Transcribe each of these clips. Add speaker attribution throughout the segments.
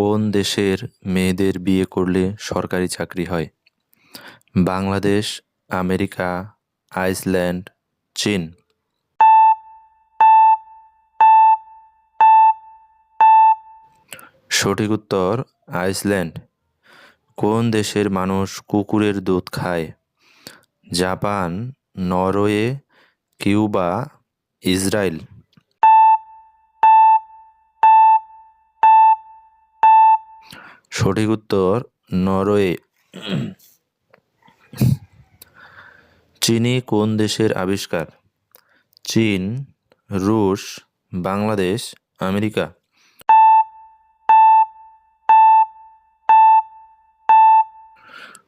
Speaker 1: কোন দেশের মেয়েদের বিয়ে করলে সরকারি চাকরি হয়? বাংলাদেশ, আমেরিকা, আইসল্যান্ড, চীন। সঠিক উত্তর আইসল্যান্ড। কোন দেশের মানুষ কুকুরের দুধ খায়? Japan, Norway, Cuba, Israel. সঠিক উত্তর নরওয়ে। চিনি কোন দেশের আবিষ্কার? চীন, রুশ, বাংলাদেশ, আমেরিকা।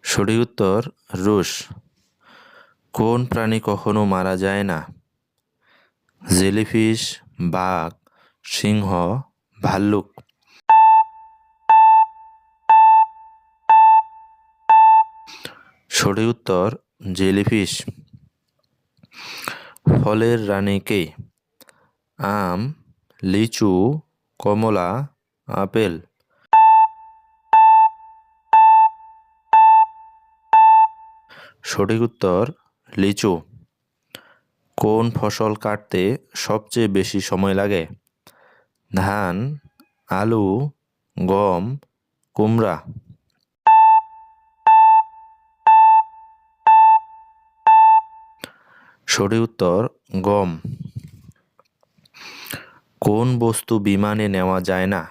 Speaker 1: সঠিক উত্তর রুশ। কোন প্রাণী কখনো মারা যায় না? জেলিফিশ, বাঘ, সিংহ, ভাল্লুক। সঠিক উত্তর জেলিফিশ। ফলের রানী কে? আম, লিচু, কমলা, আপেল। সঠিক উত্তর লিচু। কোন ফসল কাটতে সবচেয়ে বেশি সময় লাগে? ধান, আলু, গম, কুমড়া। সঠিক উত্তর গম। কোন বস্তু বিমানে নেওয়া যায় না?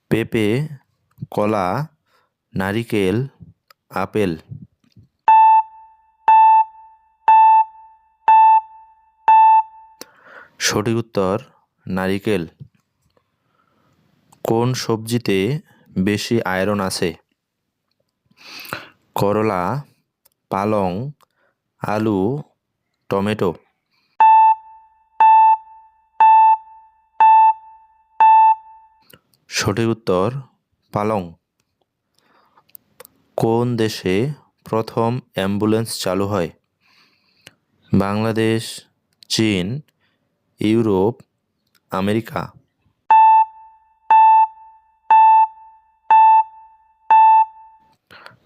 Speaker 1: পেঁপে, কলা, নারিকেল, আপেল। সঠিক উত্তর নারিকেল। কোন সবজিতে বেশি আয়রন আছে? করলা, পালং, আলু, টমেটো। সঠিক উত্তর পালং। কোন দেশে প্রথম অ্যাম্বুলেন্স চালু হয়? বাংলাদেশ, চীন, ইউরোপ, আমেরিকা।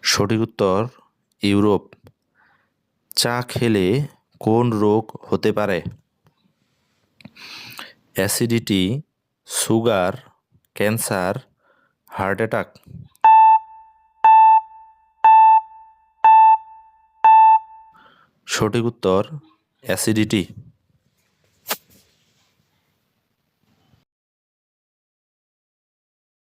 Speaker 1: সঠিক উত্তর ইউরোপ। চা খেলে কোন রোগ হতে পারে? Acidity, sugar, cancer, heart attack. সঠিক উত্তর অ্যাসিডিটি।